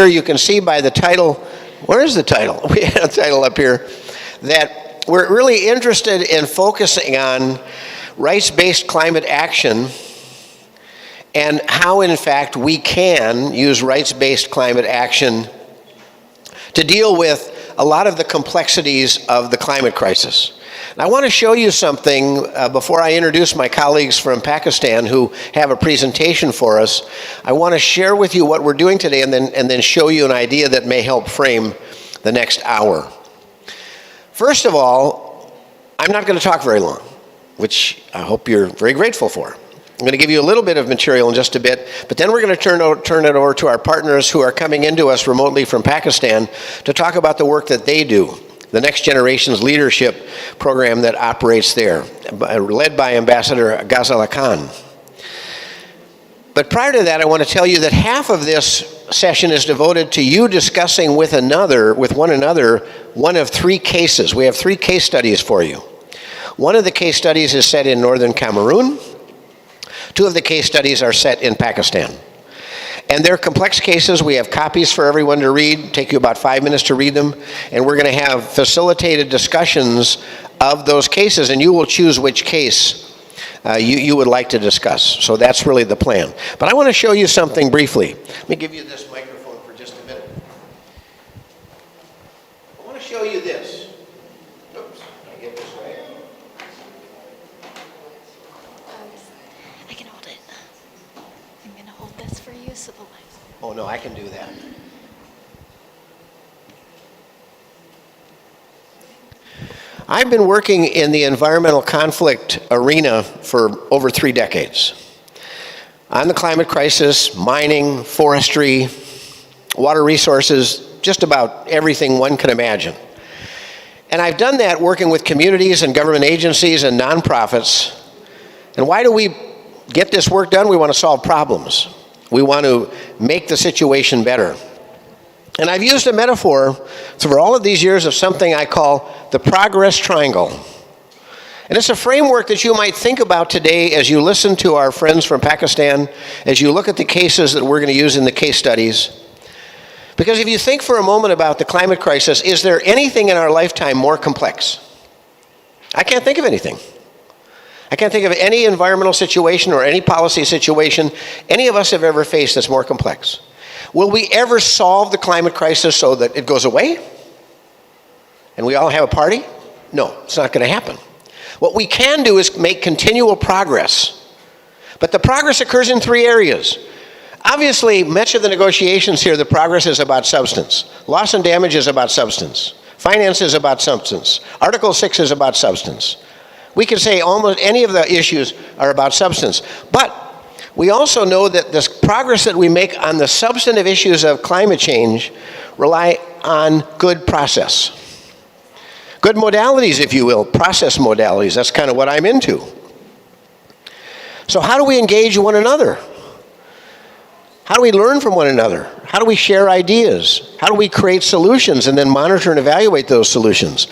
Here you can see by the title, where is the title? We had a title up here, that we're really interested in focusing on rights-based climate action and how, in fact, we can use rights-based climate action to deal with a lot of the complexities of the climate crisis. And I want to show you something before I introduce my colleagues from Pakistan who have a presentation for us. I want to share with you what we're doing today and then show you an idea that may help frame the next hour. First of all, I'm not going to talk very long, which I hope you're very grateful for. I'm going to give you a little bit of material in just a bit, but then we're going to turn it over to our partners who are coming into us remotely from Pakistan to talk about the work that they do, the Next Generation's Leadership program that operates there, led by Ambassador Ghazala Khan. But prior to that, I want to tell you that half of this session is devoted to you discussing with one another, one of three cases. We have three case studies for you. One of the case studies is set in northern Cameroon. Two of the case studies are set in Pakistan. And they're complex cases. We have copies for everyone to read. Take you about 5 minutes to read them. And we're going to have facilitated discussions of those cases, and you will choose which case you would like to discuss. So that's really the plan. But I want to show you something briefly. Let me give you this microphone for just a minute. I want to show you this. Oops, can I get this right? I can hold it. I'm going to hold this for you so the lights. Oh, no, I can do that. I've been working in the environmental conflict arena for over 3 decades. On the climate crisis, mining, forestry, water resources, just about everything one can imagine. And I've done that working with communities and government agencies and nonprofits. And why do we get this work done? We want to solve problems. We want to make the situation better. And I've used a metaphor for all of these years of something I call the progress triangle. And it's a framework that you might think about today as you listen to our friends from Pakistan, as you look at the cases that we're going to use in the case studies. Because if you think for a moment about the climate crisis, is there anything in our lifetime more complex? I can't think of anything. I can't think of any environmental situation or any policy situation any of us have ever faced that's more complex. Will we ever solve the climate crisis so that it goes away and we all have a party? No, it's not going to happen. What we can do is make continual progress. But the progress occurs in 3 areas. Obviously, much of the negotiations here, the progress is about substance. Loss and damage is about substance. Finance is about substance. Article 6 is about substance. We can say almost any of the issues are about substance. But we also know that this progress that we make on the substantive issues of climate change rely on good process. Good modalities, if you will, process modalities. That's kind of what I'm into. So how do we engage one another? How do we learn from one another? How do we share ideas? How do we create solutions and then monitor and evaluate those solutions?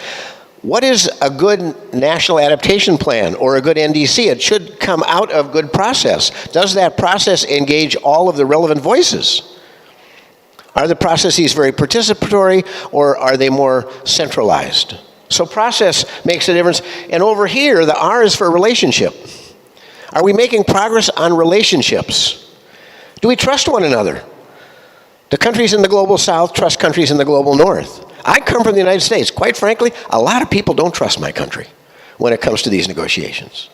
What is a good national adaptation plan or a good NDC? It should come out of good process. Does that process engage all of the relevant voices? Are the processes very participatory or are they more centralized? So process makes a difference. And over here, the R is for relationship. Are we making progress on relationships? Do we trust one another? Do countries in the global south trust countries in the global north? I come from the United States. Quite frankly, a lot of people don't trust my country when it comes to these negotiations.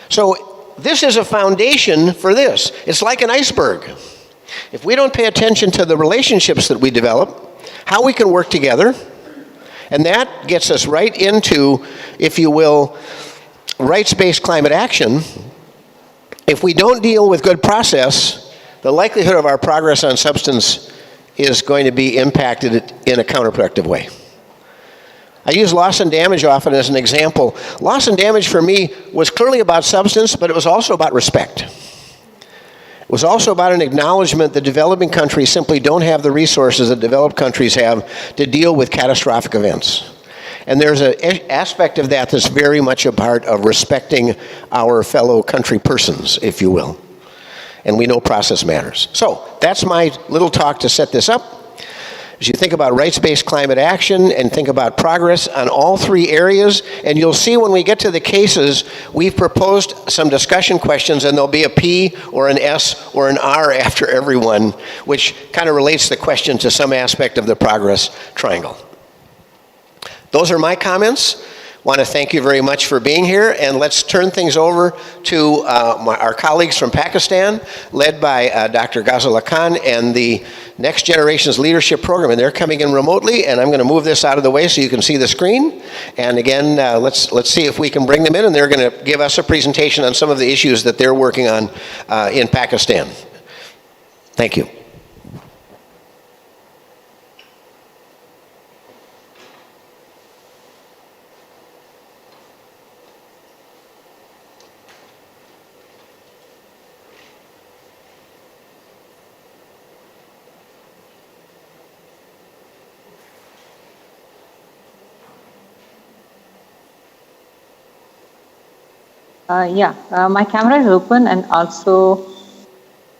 So this is a foundation for this. It's like an iceberg. If we don't pay attention to the relationships that we develop, how we can work together, and that gets us right into, if you will, rights-based climate action. If we don't deal with good process, the likelihood of our progress on substance is going to be impacted in a counterproductive way. I use loss and damage often as an example. Loss and damage for me was clearly about substance, but it was also about respect. It was also about an acknowledgement that developing countries simply don't have the resources that developed countries have to deal with catastrophic events. And there's an aspect of that that's very much a part of respecting our fellow country persons, if you will. And we know process matters. So that's my little talk to set this up. As you think about rights-based climate action and think about progress on all three areas, and you'll see when we get to the cases, we've proposed some discussion questions, and there'll be a P or an S or an R after every one, which kind of relates the question to some aspect of the progress triangle. Those are my comments. Want to thank you very much for being here, and let's turn things over to our colleagues from Pakistan, led by Dr. Ghazala Khan and the Next Generations Leadership Program, and they're coming in remotely, and I'm going to move this out of the way so you can see the screen. And again, let's see if we can bring them in, and they're going to give us a presentation on some of the issues that they're working on in Pakistan. Thank you. My camera is open and also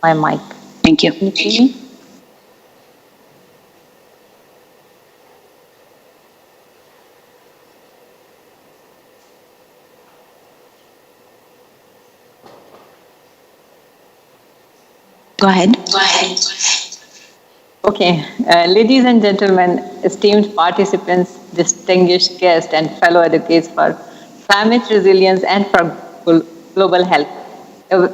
my mic. Thank you. Can you see me? Go ahead. Okay. Ladies and gentlemen, esteemed participants, distinguished guests, and fellow advocates for climate resilience and for global health. A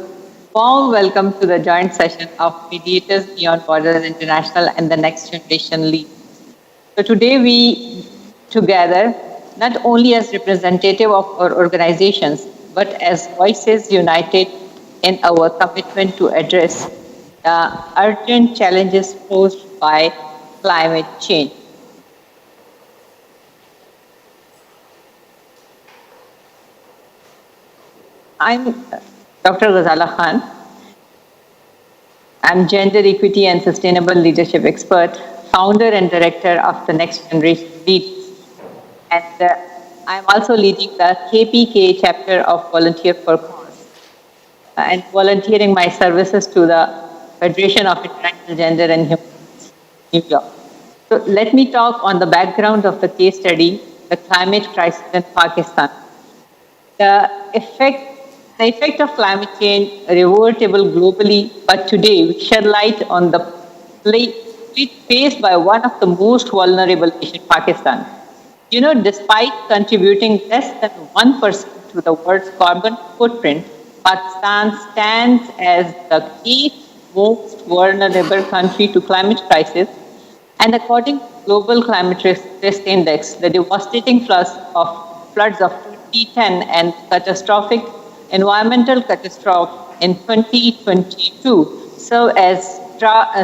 warm welcome to the joint session of Mediators Beyond Borders International and the Next Generation Lead. So today we together, not only as representative of our organizations, but as voices united in our commitment to address the urgent challenges posed by climate change. I'm Dr. Ghazala Khan. I'm gender equity and sustainable leadership expert, founder and director of the Next Generation Lead. And I'm also leading the KPK chapter of Volunteer for Cause and volunteering my services to the Federation of International Gender and Human Rights, New York. So let me talk on the background of the case study, the climate crisis in Pakistan. The effect of climate change revertible globally, but today we shed light on the plight faced by one of the most vulnerable nations, Pakistan. You know, despite contributing less than 1% to the world's carbon footprint, Pakistan stands as the eighth most vulnerable country to climate crisis. And according to Global Climate Risk Index, the devastating floods of 2010 and catastrophic environmental catastrophe in 2022 serve as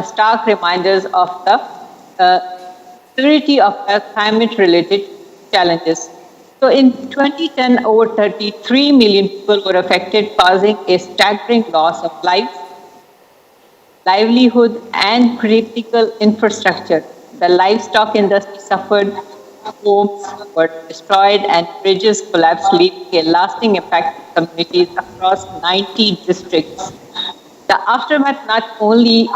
stark reminders of the severity of the climate-related challenges. So in 2010, over 33 million people were affected, causing a staggering loss of lives, livelihood, and critical infrastructure. The livestock industry suffered, homes were destroyed, and bridges collapsed, leaving a lasting impact on communities across 90 districts. The aftermath not only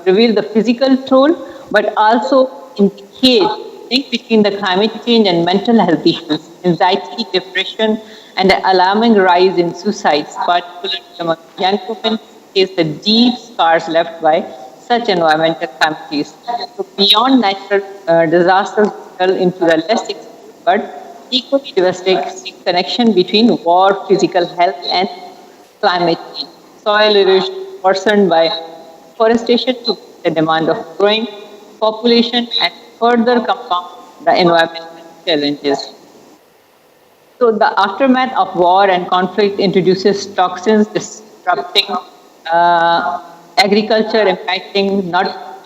revealed the physical toll, but also indicate link between the climate change and mental health issues, anxiety, depression, and the alarming rise in suicides, particularly among young women, is the deep scars left by such environmental calamities. So beyond natural disasters, into the less extreme but equally devastating connection between war, physical health, and climate change. Soil erosion worsened by forestation to the demand of growing population and further compound the environmental challenges. So the aftermath of war and conflict introduces toxins disrupting agriculture, impacting not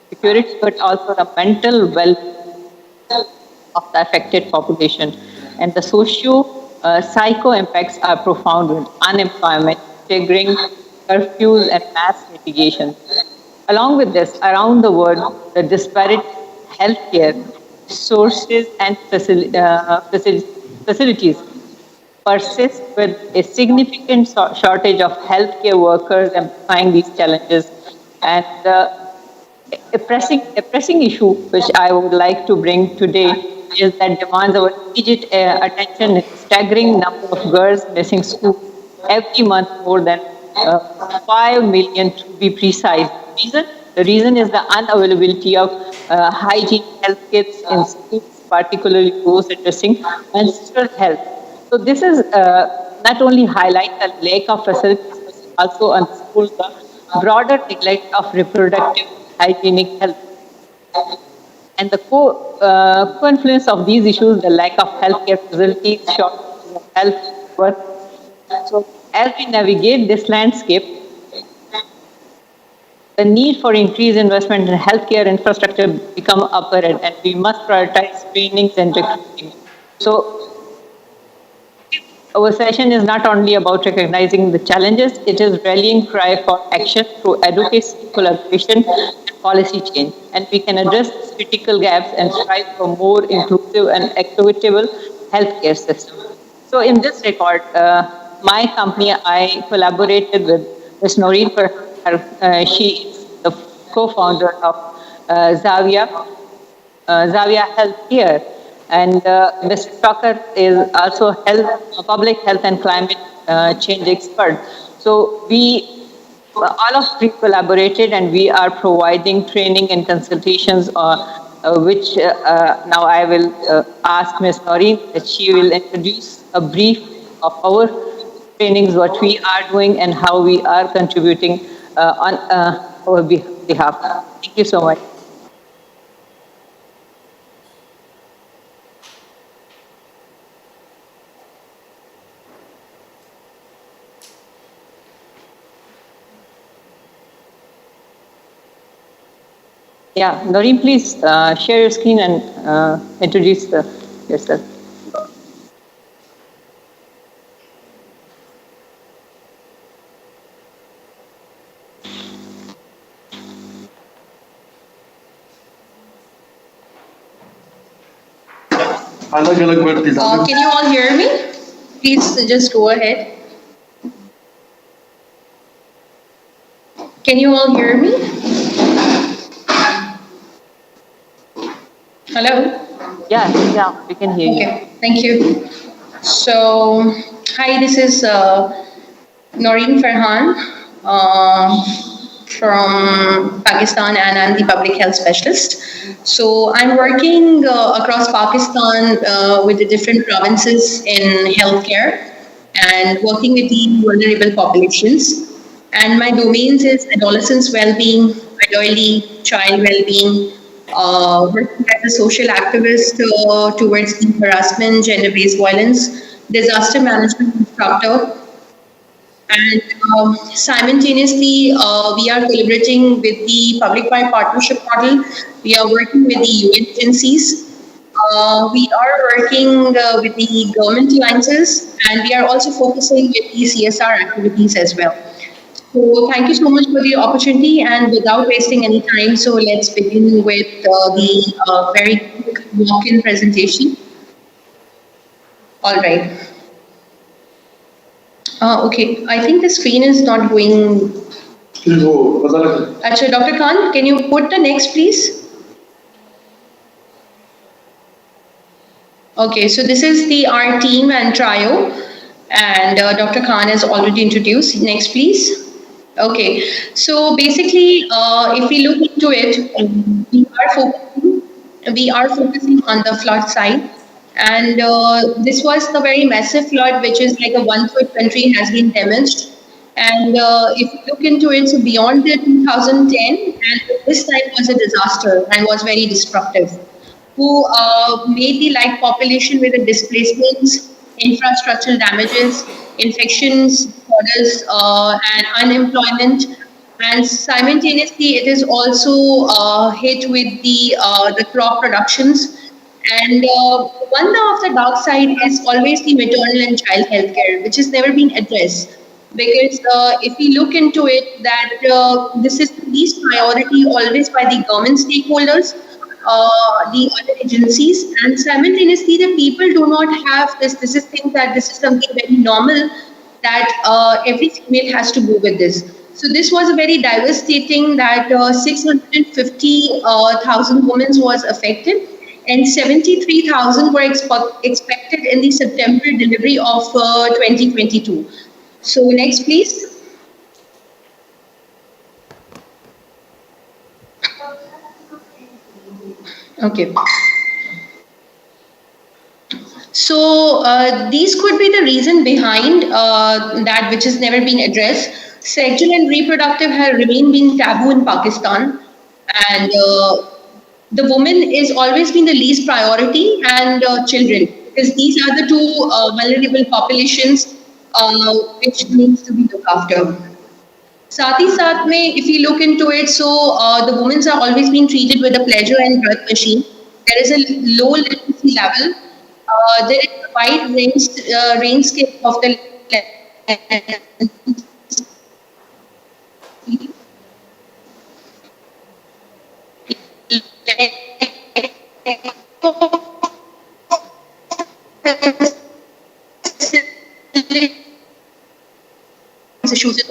security but also the mental well-being of the affected population. And the psycho impacts are profound with unemployment, triggering curfews and mass mitigation. Along with this, around the world, the disparate healthcare resources and facilities persist with a significant shortage of healthcare workers amplifying these challenges. And a pressing issue which I would like to bring today is that demands our immediate attention is a staggering number of girls missing school every month, more than 5 million to be precise. The reason is the unavailability of hygiene health kits in schools, particularly those addressing menstrual health. So this is not only highlight the lack of facilities, but also underscores the broader neglect of reproductive hygienic health. And the co-influence of these issues, the lack of healthcare facilities, shortage of health workers. So as we navigate this landscape, the need for increased investment in healthcare infrastructure become apparent, and we must prioritize trainings and recruiting. So our session is not only about recognizing the challenges, it is rallying cry for action through advocacy, collaboration, and policy change. And we can address these critical gaps and strive for more inclusive and equitable healthcare system. So in this regard, my company, I collaborated with Ms. Noreen Farhan. She is the co-founder of Zavia Healthcare. And Mr. Stocker is also a public health and climate change expert. So we all of three collaborated, and we are providing training and consultations, which now I will ask Ms. Noreen that she will introduce a brief of our trainings, what we are doing, and how we are contributing on our behalf. Thank you so much. Yeah, Noreen, please share your screen and introduce yourself. Can you all hear me? Please just go ahead. Can you all hear me? Hello? Yeah, we can hear you. Okay, thank you. So, hi, this is Noreen Farhan from Pakistan, and I'm the public health specialist. So I'm working across Pakistan with the different provinces in healthcare and working with the vulnerable populations. And my domains is adolescents well-being, elderly, child well-being, working as a social activist towards the harassment, gender-based violence, disaster management instructor, and simultaneously we are collaborating with the public-private partnership model. We are working with the UN agencies. We are working with the government alliances, and we are also focusing with the CSR activities as well. So thank you so much for the opportunity, and without wasting any time, so let's begin with the very quick walk-in presentation. All right. Okay, I think the screen is not going. Achha, Dr. Khan, can you put the next, please? Okay, so this is our team and trio, and Dr. Khan has already introduced. Next, please. Okay, so basically, if we look into it, we are focusing on the flood side, and this was the very massive flood, which is like a 1/3 country has been damaged. And if you look into it, so beyond the 2010, and this time was a disaster and was very destructive, who made the like population with the displacements, infrastructural damages, infections, disorders, and unemployment. And simultaneously, it is also hit with the crop productions. And one of the dark side is always the maternal and child health care, which has never been addressed. Because if we look into it, that this is the least priority always by the government stakeholders, the other agencies, and simultaneously the people do not have this. This is think that this is something very normal, that every female has to go with this. So this was a very devastating that 650,000 women was affected, and 73,000 were expected in the September delivery of 2022. So next, please. Okay. So these could be the reason behind that which has never been addressed. Sexual and reproductive have remained being taboo in Pakistan, and the woman is always been the least priority, and children, because these are the two vulnerable populations which needs to be looked after. साथ ही साथ में if you look into it, so the women are always being treated with a pleasure and drug machine. There is a low literacy level. There is a wide range scale of the issues.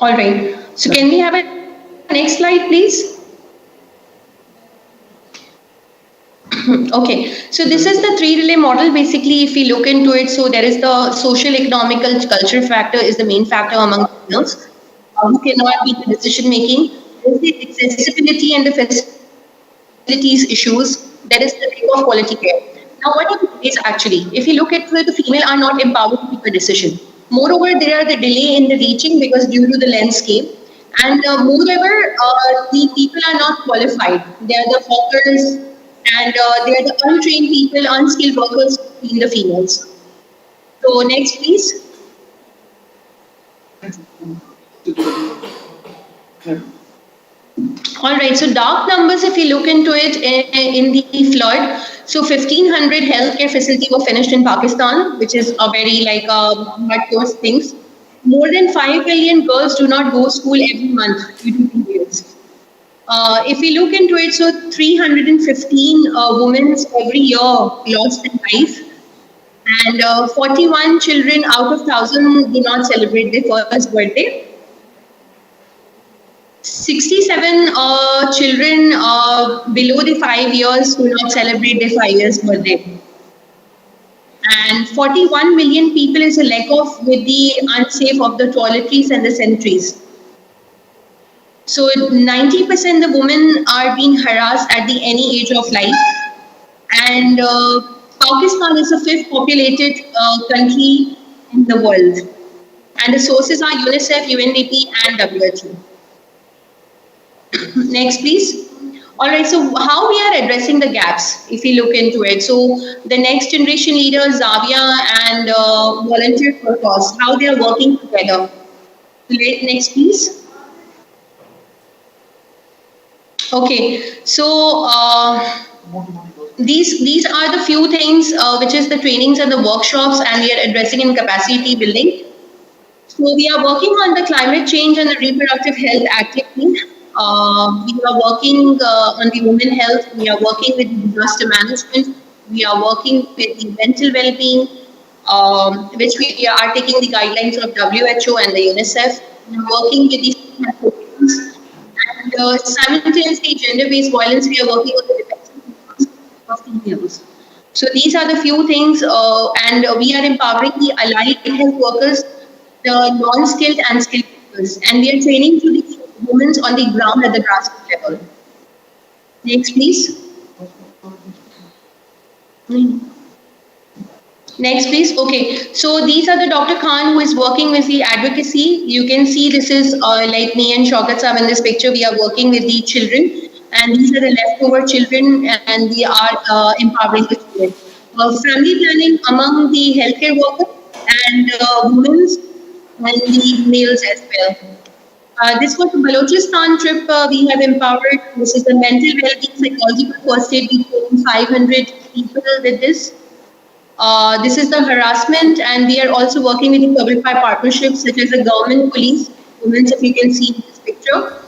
All right. So can we have a next slide, please? Okay. So this is the three relay model. Basically, if we look into it, so there is the social, economical, cultural factor is the main factor among females who cannot be the decision making. There is the accessibility and the facilities issues. There is the lack of quality care. Now, what are the delays actually? If you look at where the female are not empowered to make a decision. Moreover, there are the delay in the reaching because due to the landscape. And moreover, the people are not qualified. They are the hawkers and they are the untrained people, unskilled workers in the females. So next, please. All right, so dark numbers, if you look into it in the flood, so 1,500 healthcare facilities were finished in Pakistan, which is a very hardcore things. More than 5 million girls do not go to school every month due to periods. If we look into it, so 315 women every year lost their life, and 41 children out of 1,000 do not celebrate their first birthday. 67 children below the 5 years do not celebrate their 5 years birthday. And 41 million people is a lack of with the unsafe of the toiletries and the sanitaries. So 90% the women are being harassed at the any age of life. And Pakistan is the 5th populated country in the world. And the sources are UNICEF, UNDP and WHO. Next, please. All right, so how we are addressing the gaps, if we look into it. So the next generation leaders, Zavia and Volunteer for Cause, how they are working together. Next, please. Okay, so these are the few things which is the trainings and the workshops, and we are addressing in capacity building. So we are working on the climate change and the reproductive health actively. We are working on the women health. We are working with disaster management. We are working with the mental well-being, which we are taking the guidelines of WHO and the UNICEF. We are working with the and simultaneously gender-based violence. We are working on the defense of females. So these are the few things, and we are empowering the allied health workers, the non-skilled and skilled workers, and we are training to the women on the ground at the grassroots level. Next, please. Next, please. Okay, so these are the Dr. Khan who is working with the advocacy. You can see this is like me and Shaukat Saab in this picture. We are working with the children, and these are the leftover children, and we are empowering the children. Family planning among the healthcare workers and women and the males as well. This was a Balochistan trip we have empowered. This is a mental well-being psychological first aid. We trained 500 people with this. This is the harassment, and we are also working with the public-private partnerships such as the government police, women's, if you can see in this picture.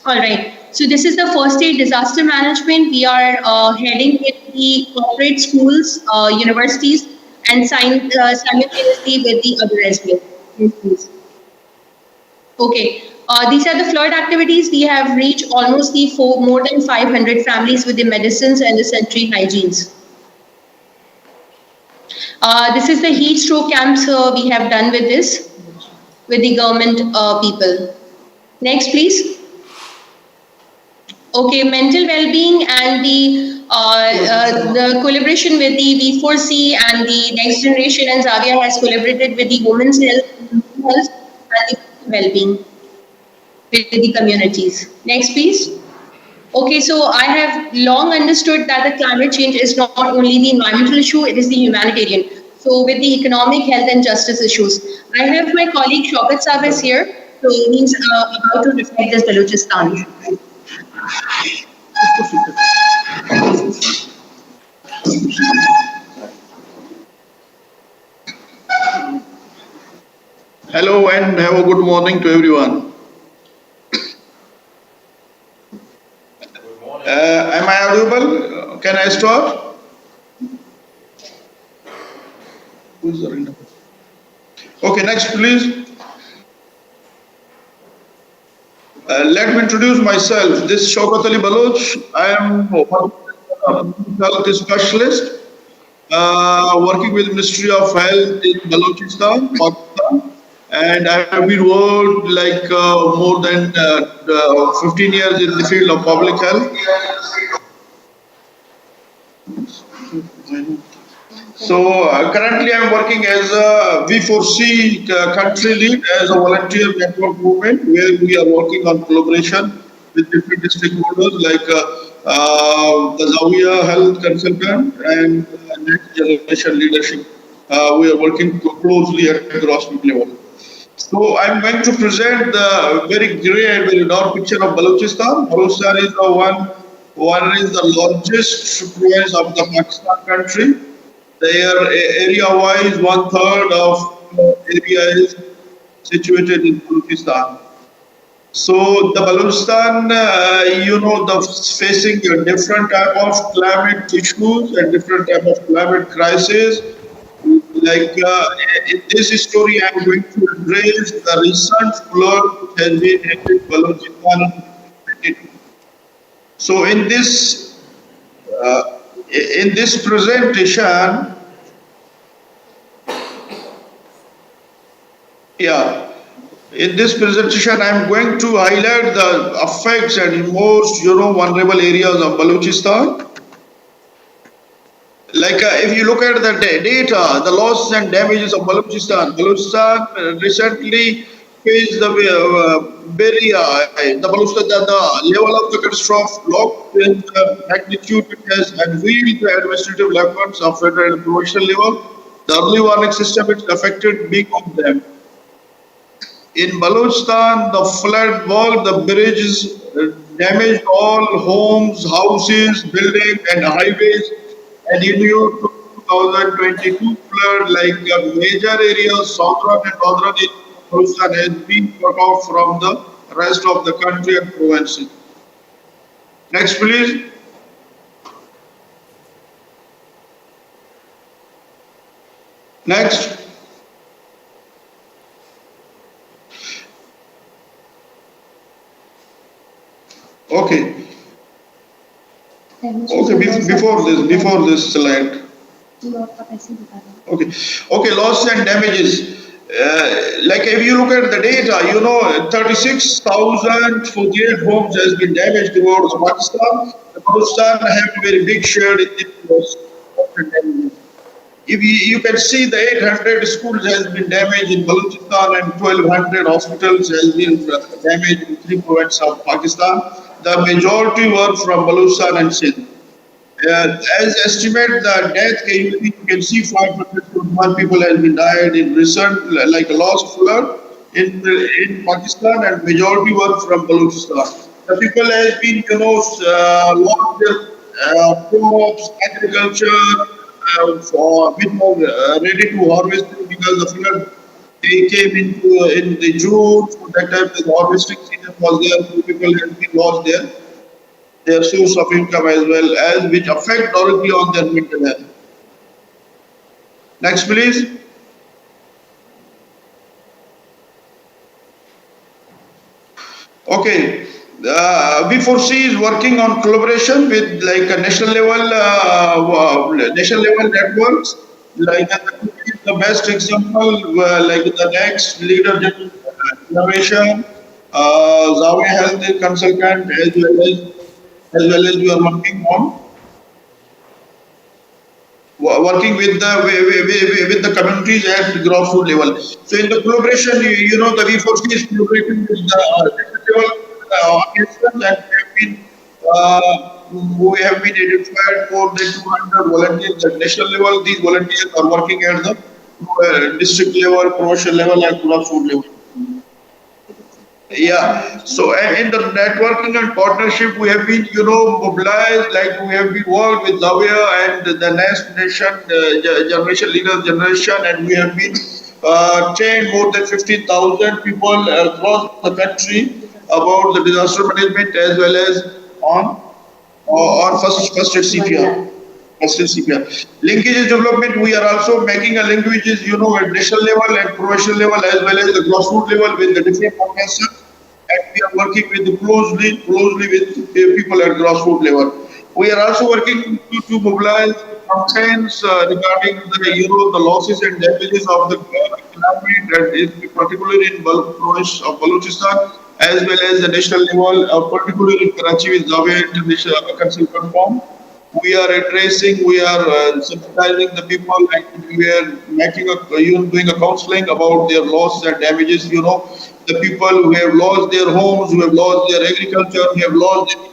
All right. So this is the first aid disaster management. We are heading with the corporate schools, universities, and simultaneously with the other as well. Yes, please. Okay. These are the flood activities. We have reached almost more than 500 families with the medicines and the sanitary hygienes. This is the heat stroke camps we have done with this, with the government people. Next, please. Okay, mental well-being and the collaboration with the V4C and the Next Generation and Zavia has collaborated with the women's health and the well-being with the communities. Next, please. Okay, so I have long understood that the climate change is not only the environmental issue, it is the humanitarian. So with the economic, health and justice issues. I have my colleague Shaukat Saab is here, so he's about to reflect this Balochistan. Hello and have a good morning to everyone. Am I audible? Can I start? Who's the reader? Okay, next please. Let me introduce myself. This is Shaukat Ali Baloch. I am a health specialist working with the Ministry of Health in Balochistan, Pakistan. And I have been worked like more than 15 years in the field of public health. So currently I am working as a V4C country lead as a volunteer network movement where we are working on collaboration with different stakeholders like the Zawiya Health Consultant and Next Generation Leadership. We are working closely at the grassroots level. So I'm going to present the very grey and very dark picture of Balochistan. Balochistan is the one is the largest province of the Pakistan country. Their area-wise, 1/3 of the area is situated in Balochistan. So the Balochistan, facing a different type of climate issues and different type of climate crisis. Like in this story, I'm going to address the recent flood which has been in Balochistan. So in this presentation, I'm going to highlight the effects and most vulnerable areas of Balochistan. Like if you look at the data, the losses and damages of Balochistan recently faced the very the level of the catastrophe locked in the magnitude it has unveiled the administrative efforts of federal and provincial level. The early warning system is affected big on them. In Balochistan, the flood wall, the bridges damaged all homes, houses, buildings, and highways. And in 2022 flood, like major areas, southern and northern Balochistan has been cut off from the rest of the country and provinces. Next, please. Next. Okay. Before this slide. Okay, loss and damages. Like if you look at the data, 36,048 homes has been damaged towards Pakistan. Pakistan have a very big share in this. If you can see the 800 schools has been damaged in Balochistan and 1,200 hospitals has been damaged in 3 provinces of Pakistan. The majority were from Balochistan and Sindh. As estimate the death casualty, you can see 521 people have been died in recent, like a lost flood in Pakistan, and majority were from Balochistan. The people has been, lost their crops, agriculture, for which was ready to harvest because the flood they came into in the June. So that time the harvesting season was there. So people have been lost their source of income as well as which affect directly on their mental health. Next, please. Okay. B4C is working on collaboration with like a national level networks. Like the best example, like the next leader generation, Zawi Health Consultant, as well as we are working with the communities at grassroots level. So in the collaboration, the V4C is collaborating with the level organizations, and we have been identified more than 200 volunteers at national level. These volunteers are working at the district level, provincial level, and grassroots level. Yeah. So in the networking and partnership, we have been, mobilized. Like we have been worked with Zavia and the next generation leaders generation, and we have been trained more than 15,000 people across the country about the disaster management as well as on first aid CPR. Linkages development, we are also making a linkages, at national level and provincial level as well as the grassroots level with the different organizations, and we are working with closely with people at grassroots level. We are also working to mobilize campaigns regarding the losses and damages of the climate, and particularly in province of Balochistan as well as the national level, particularly in Karachi with Zavia International Consultant Form. We are addressing, we are sensitizing the people, and we are making doing a counseling about their losses and damages. The people who have lost their homes, who have lost their agriculture, who have lost their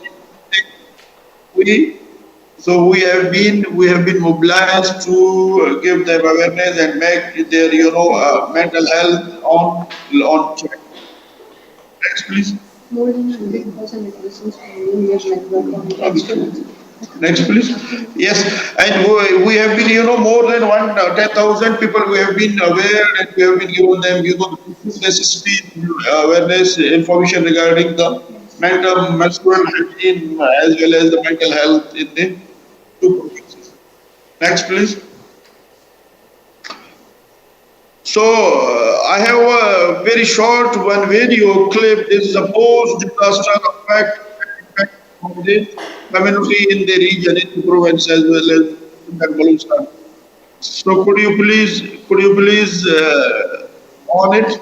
we have been mobilized to give them awareness and make their mental health on check. Next, please. More than 100,000 persons Next, please. Yes, and we have been, more than 10,000 people. We have been aware, and we have been given them, the necessity awareness information regarding the menstrual hygiene as well as the mental health in the two provinces. Next, please. So I have a very short one video clip. This is a post-disaster effect of the community in the region, in the province as well as in Balochistan. So could you please on it?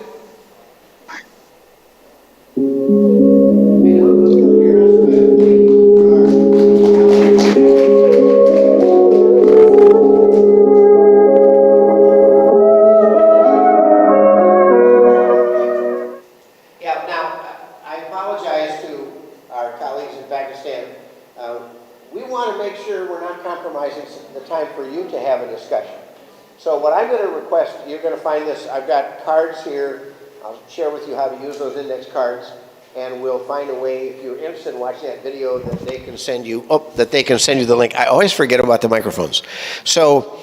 So what I'm going to request, you're going to find this, I've got cards here, I'll share with you how to use those index cards, and we'll find a way, if you're interested in watching that video, that they can send you the link. I always forget about the microphones. So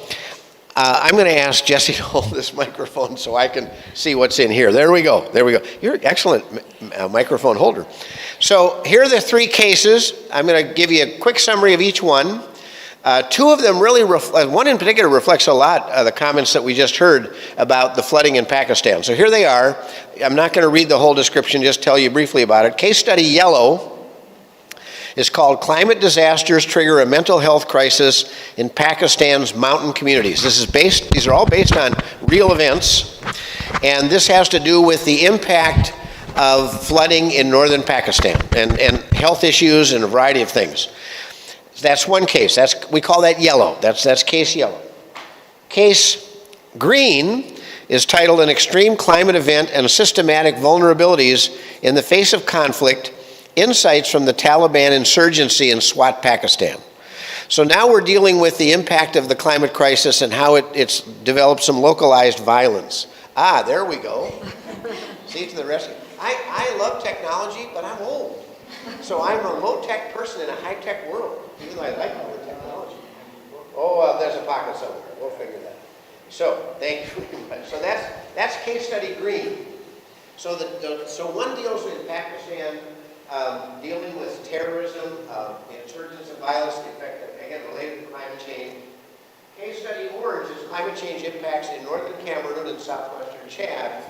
I'm going to ask Jesse to hold this microphone so I can see what's in here. There we go. You're an excellent microphone holder. So here are the three cases. I'm going to give you a quick summary of each one. Two of them really one in particular reflects a lot of the comments that we just heard about the flooding in Pakistan. So here they are. I'm not going to read the whole description, just tell you briefly about it. Case study yellow is called Climate Disasters Trigger a Mental Health Crisis in Pakistan's Mountain Communities. These are all based on real events, and this has to do with the impact of flooding in northern Pakistan and health issues and a variety of things. That's one case. We call that yellow. That's case yellow. Case green is titled An Extreme Climate Event and Systematic Vulnerabilities in the Face of Conflict, Insights from the Taliban Insurgency in Swat, Pakistan. So now we're dealing with the impact of the climate crisis and how it's developed some localized violence. Ah, there we go. See, to the rescue. I love technology, but I'm old. So I'm a low-tech person in a high-tech world, even though I like all the technology. Oh, there's a pocket somewhere. We'll figure that out. So, thank you very much. So that's case study green. So so one deals with Pakistan dealing with terrorism, insurgents and violence, the effect of, again, related to climate change. Case study orange is climate change impacts in northern Cameroon and southwestern Chad,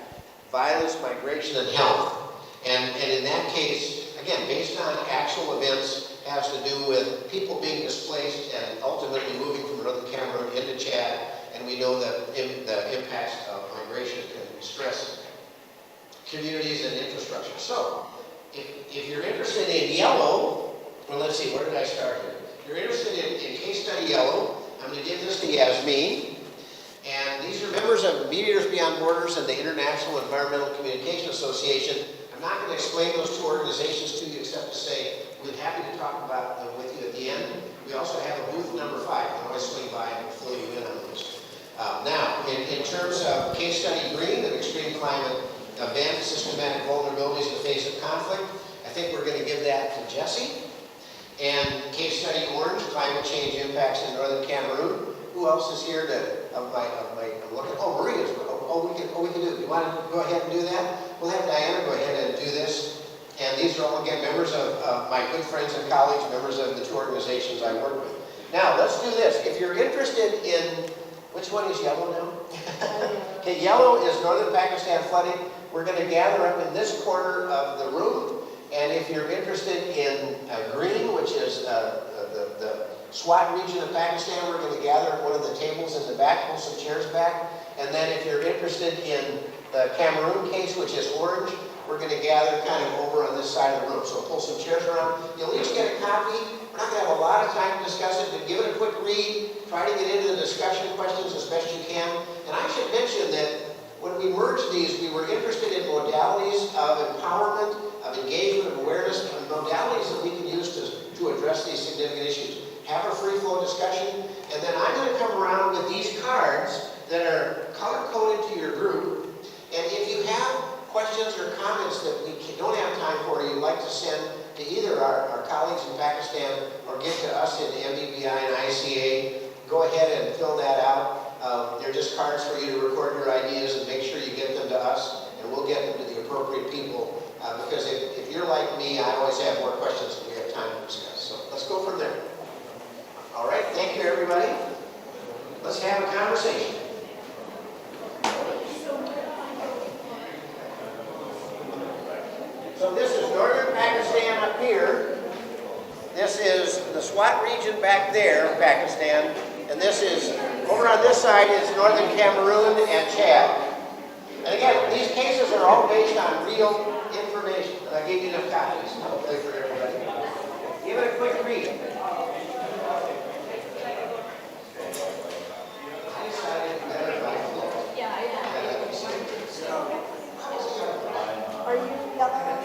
violence, migration, and health. And in that case, again, based on actual events, has to do with people being displaced and ultimately moving from northern Cameroon into Chad. And we know that the impacts of migration can stress communities and infrastructure. So, if you're interested in yellow, well, let's see, where did I start here? If you're interested in case study yellow, I'm going to give this to Yasmin. And these are members of Mediators Beyond Borders and the International Environmental Communication Association. I'm not going to explain those two organizations to you except to say we're happy to talk about them with you at the end. We also have a booth number 5. You can always swing by and fill you in on those. Now, in terms of case study green, an extreme climate event, systematic vulnerabilities in the face of conflict, I think we're going to give that to Jesse. And case study orange, climate change impacts in northern Cameroon. Who else is here I'm looking, oh, Maria's, we can do it. You want to go ahead and do that? We'll have Diana go ahead and do this. And these are all, again, members of my good friends and colleagues, members of the two organizations I work with. Now, let's do this. If you're interested in, which one is yellow now? Okay, yellow is northern Pakistan flooding. We're going to gather up in this corner of the room. And if you're interested in green, which is the SWAT region of Pakistan, we're going to gather at one of the tables in the back, pull some chairs back. And then if you're interested in the Cameroon case, which is orange, we're going to gather kind of over on this side of the room. So pull some chairs around. You'll each get a copy. We're not going to have a lot of time to discuss it, but give it a quick read. Try to get into the discussion questions as best you can. And I should mention that when we merged these, we were interested in modalities of empowerment, of engagement, of awareness, and modalities that we can use to address these significant issues. Have a free-flow discussion, and then I'm going to come around with these cards that are color-coded to your group. And if you have questions or comments that we don't have time for, or you'd like to send to either our colleagues in Pakistan or get to us in MBBI and ICA, go ahead and fill that out. They're just cards for you to record your ideas and make sure you get them to us, and we'll get them to the appropriate people. Because if you're like me, I always have more questions than we have time to discuss. So let's go from there. All right, thank you, everybody. Let's have a conversation. So this is northern Pakistan up here. This is the SWAT region back there, Pakistan. And this is, over on this side is northern Cameroon and Chad. And again, these cases are all based on real information. And I gave you enough copies, hopefully, for everybody. Give it a quick read. Are you yellow?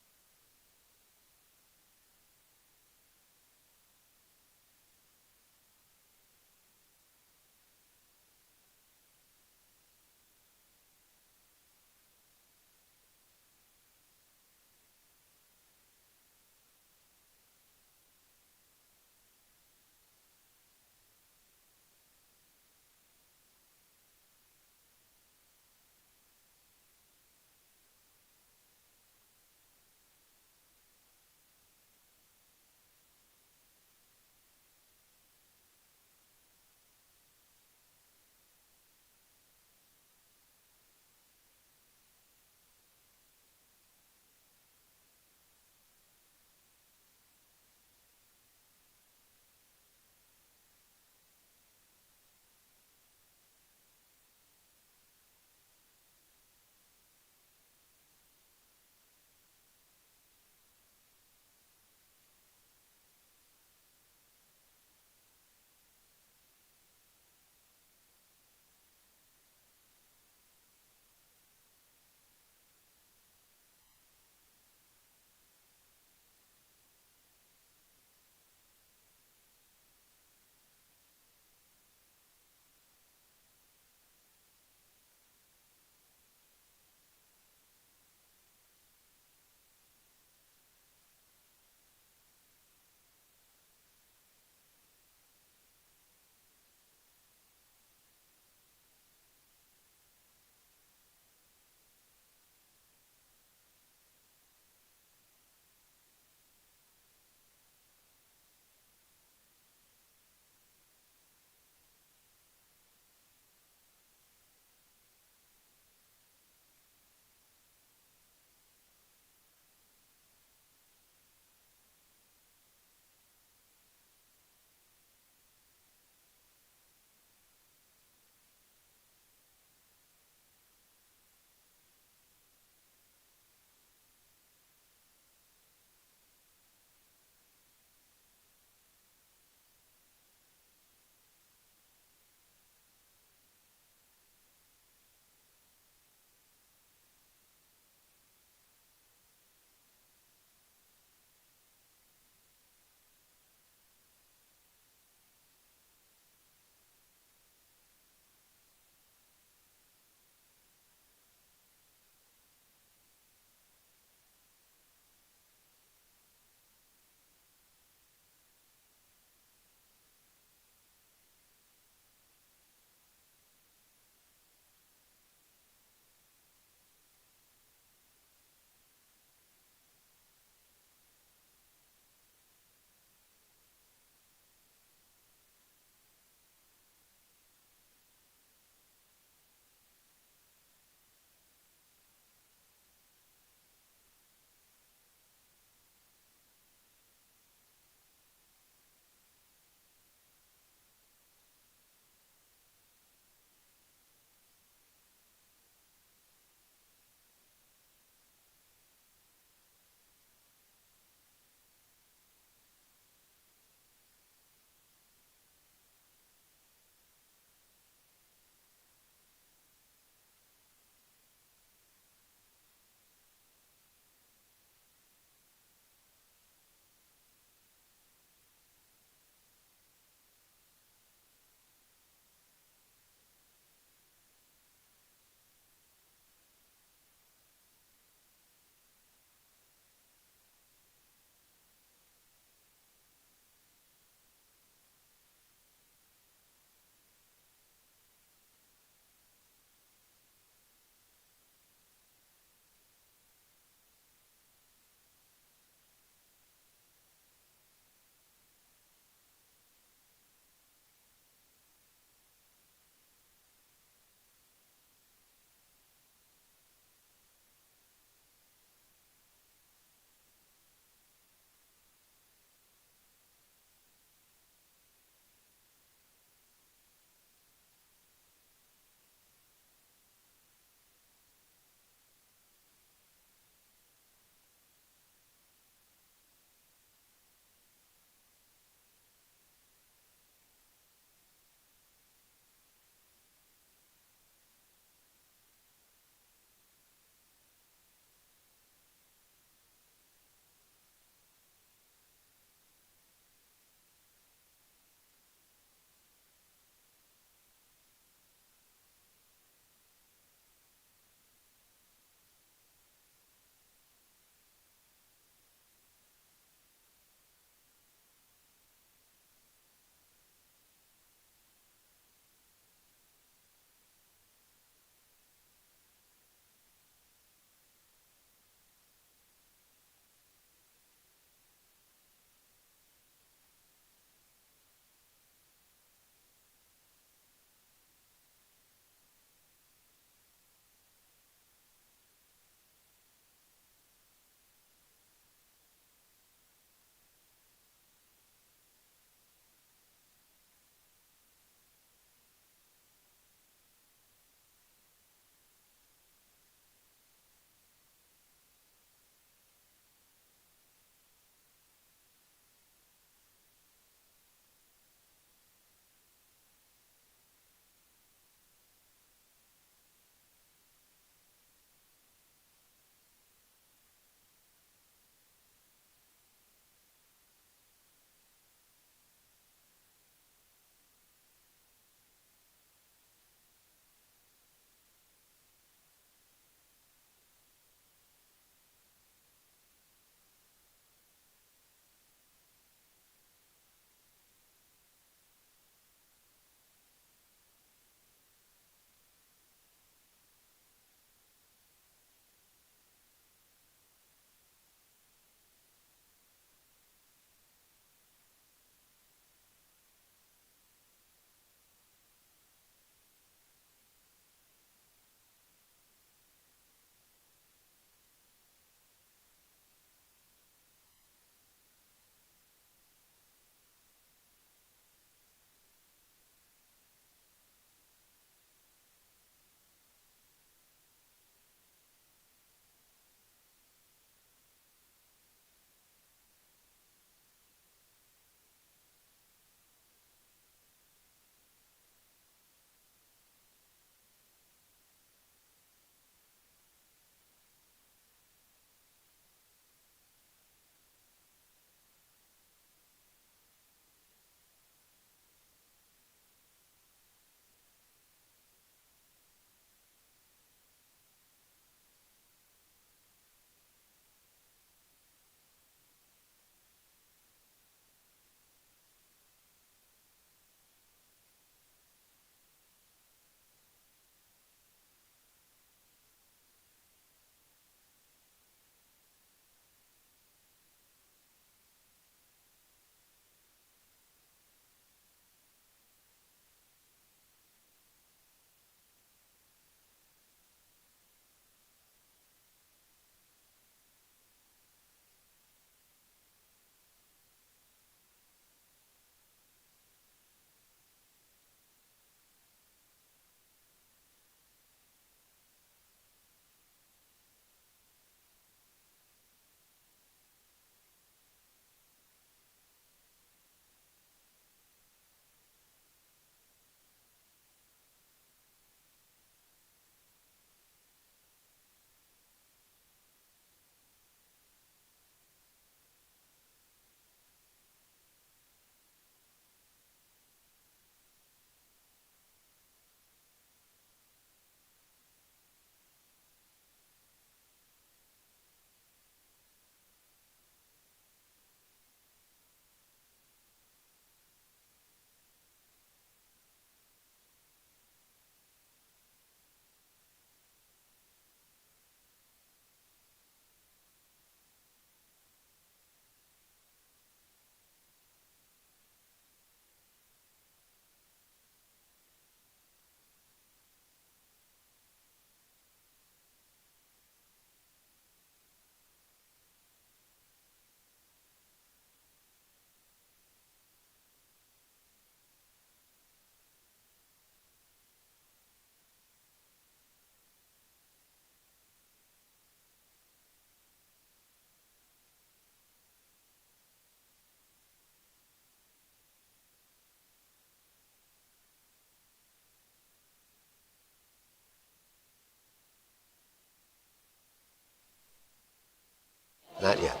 Not yet.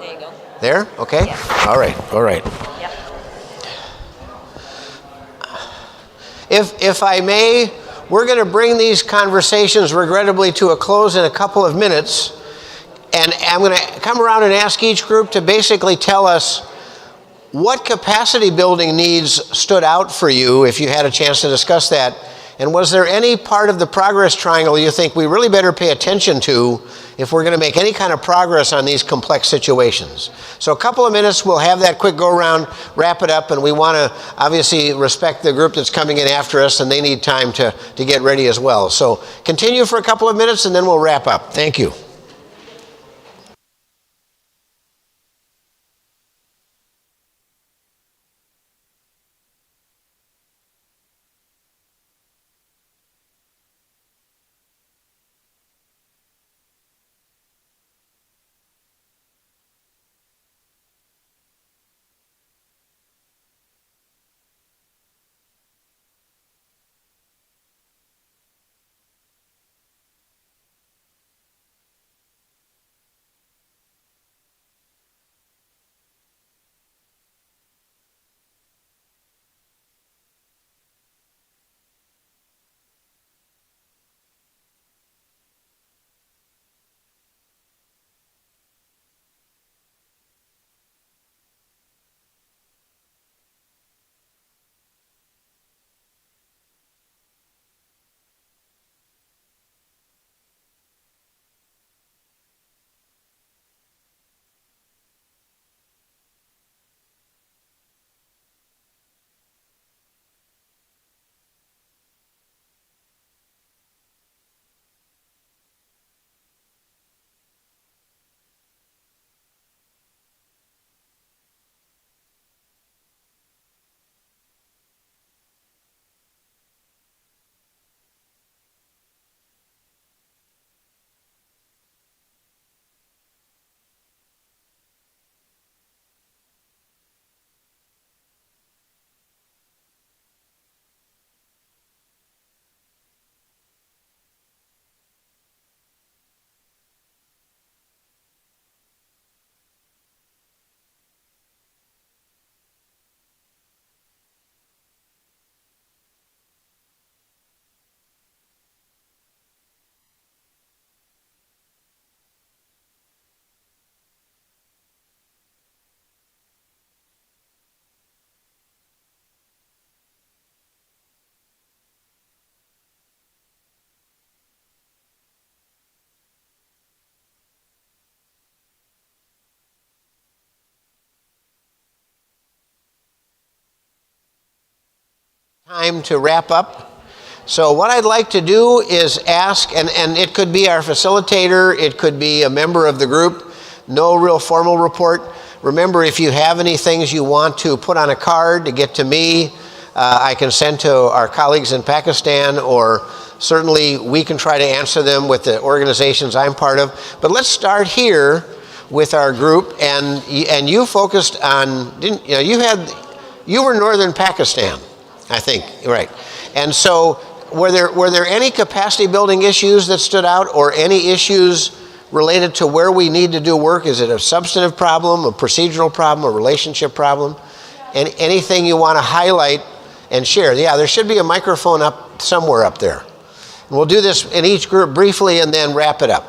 There you go. There? Okay. Yeah. All right. All right. Yep. If I may, we're going to bring these conversations regrettably to a close in a couple of minutes. And I'm going to come around and ask each group to basically tell us what capacity building needs stood out for you, if you had a chance to discuss that. And was there any part of the progress triangle you think we really better pay attention to if we're going to make any kind of progress on these complex situations? So a couple of minutes, we'll have that quick go around, wrap it up, and we want to obviously respect the group that's coming in after us, and they need time to get ready as well. So continue for a couple of minutes, and then we'll wrap up. Thank you. Time to wrap up. So what I'd like to do is ask, and it could be our facilitator, it could be a member of the group, no real formal report. Remember, if you have any things you want to put on a card to get to me, I can send to our colleagues in Pakistan, or certainly we can try to answer them with the organizations I'm part of. But let's start here with our group, and you focused on, you were northern Pakistan, I think, right. And so were there any capacity building issues that stood out, or any issues related to where we need to do work? Is it a substantive problem, a procedural problem, a relationship problem? And anything you want to highlight and share? Yeah, there should be a microphone up somewhere up there. And we'll do this in each group briefly and then wrap it up.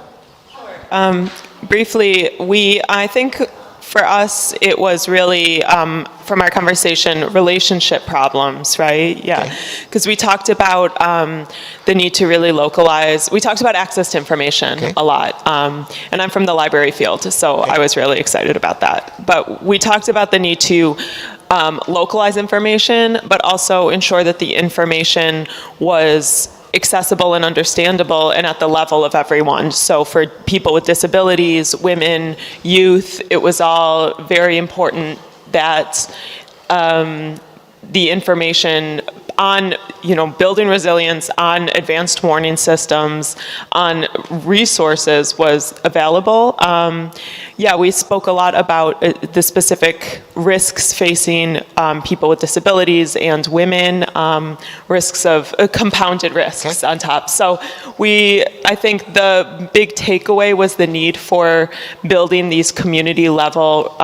Briefly, I think for us, it was really, from our conversation, relationship problems, right? Yeah, because we talked about the need to really localize. We talked about access to information a lot, and I'm from the library field, so I was really excited about that. But we talked about the need to localize information, but also ensure that the information was accessible and understandable and at the level of everyone. So for people with disabilities, women, youth, it was all very important that the information on, building resilience, on advanced warning systems, on resources was available. We spoke a lot about the specific risks facing people with disabilities and women, risks of compounded risks on top. So I think the big takeaway was the need for building these community level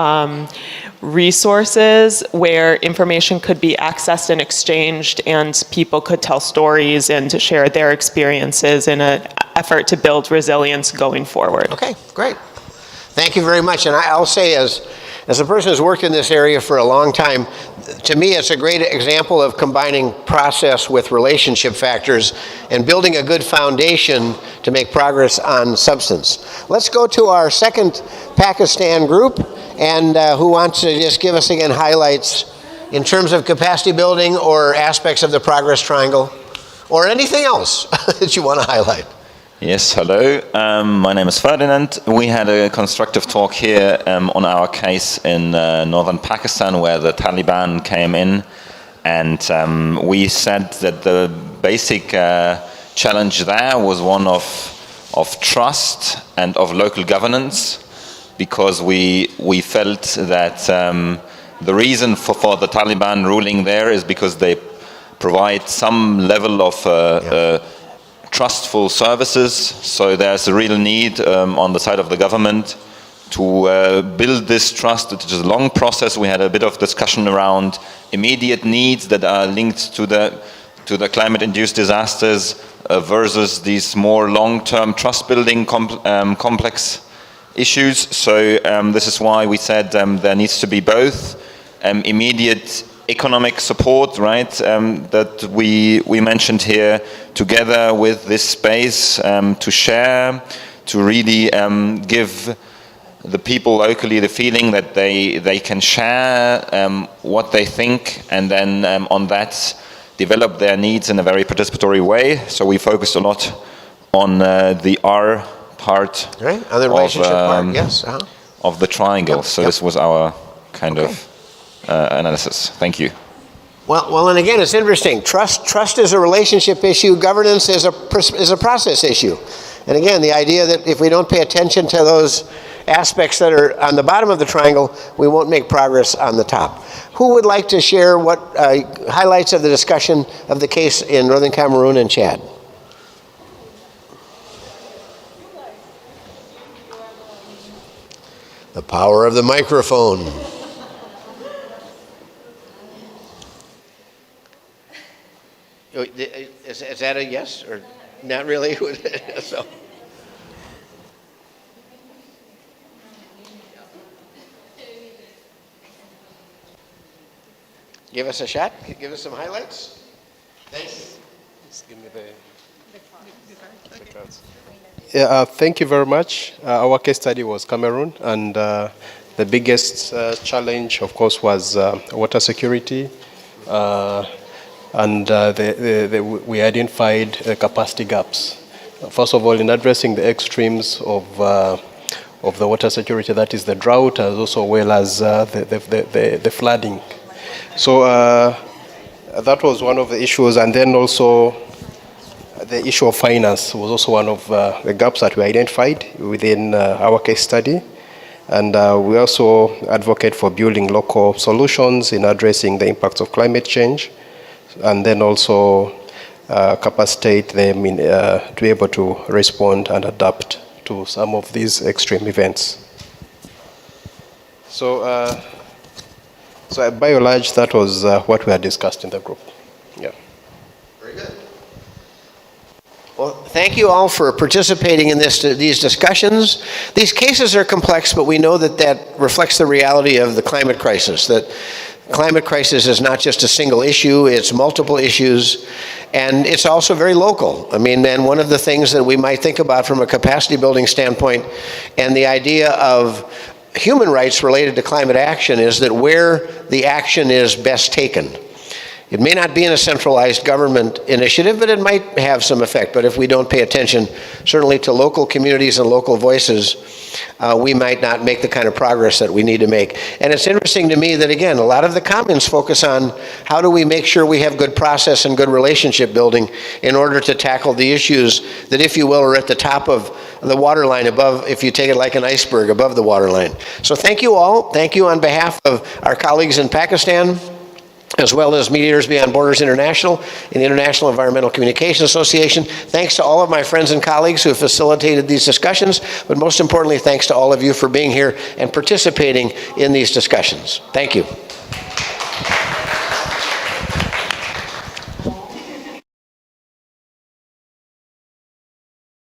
resources where information could be accessed and exchanged and people could tell stories and to share their experiences in an effort to build resilience going forward. Okay, great. Thank you very much. And I'll say, as a person who's worked in this area for a long time, to me it's a great example of combining process with relationship factors and building a good foundation to make progress on substance. Let's go to our second Pakistan group, and who wants to just give us again highlights in terms of capacity building or aspects of the progress triangle or anything else that you want to highlight. Yes, hello. My name is Ferdinand. We had a constructive talk here on our case in northern Pakistan where the Taliban came in, and we said that the basic challenge there was one of trust and of local governance, because we felt that the reason for the Taliban ruling there is because they provide some level of trustful services. So there's a real need on the side of the government to build this trust. It's a long process. We had a bit of discussion around immediate needs that are linked to the climate-induced disasters versus these more long-term trust-building complex issues. So this is why we said there needs to be both immediate economic support, right, that we mentioned here, together with this space to share, to really give the people locally the feeling that they can share what they think, and then on that develop their needs in a very participatory way. So we focused a lot on the R part, right, on the relationship part, yes, of the triangle. So this was our kind of analysis. Thank you. Well, and again, it's interesting. Trust is a relationship issue. Governance is a process issue. And again, the idea that if we don't pay attention to those aspects that are on the bottom of the triangle, we won't make progress on the top. Who would like to share what highlights of the discussion of the case in Northern Cameroon and Chad? The power of the microphone. Is that a yes or not really? So. Give us a shot. Give us some highlights. Thanks. Just give me the cards. Yeah, thank you very much. Our case study was Cameroon, and the biggest challenge, of course, was water security. And we identified capacity gaps. First of all, in addressing the extremes of the water security, that is the drought, as also well as the flooding. So that was one of the issues, and then also the issue of finance was also one of the gaps that we identified within our case study. And we also advocate for building local solutions in addressing the impacts of climate change, and then also capacitate them to be able to respond and adapt to some of these extreme events. So by and large, that was what we had discussed in the group. Yeah. Very good. Well, thank you all for participating in these discussions. These cases are complex, but we know that reflects the reality of the climate crisis, that climate crisis is not just a single issue, it's multiple issues, and it's also very local. I mean, and one of the things that we might think about from a capacity building standpoint and the idea of human rights related to climate action is that where the action is best taken. It may not be in a centralized government initiative, but it might have some effect. But if we don't pay attention, certainly to local communities and local voices, we might not make the kind of progress that we need to make. And it's interesting to me that, again, a lot of the comments focus on how do we make sure we have good process and good relationship building in order to tackle the issues that, if you will, are at the top of the waterline above, if you take it like an iceberg, above the waterline. So thank you all. Thank you on behalf of our colleagues in Pakistan, as well as Mediators Beyond Borders International and the International Environmental Communication Association. Thanks to all of my friends and colleagues who have facilitated these discussions, but most importantly, thanks to all of you for being here and participating in these discussions. Thank you.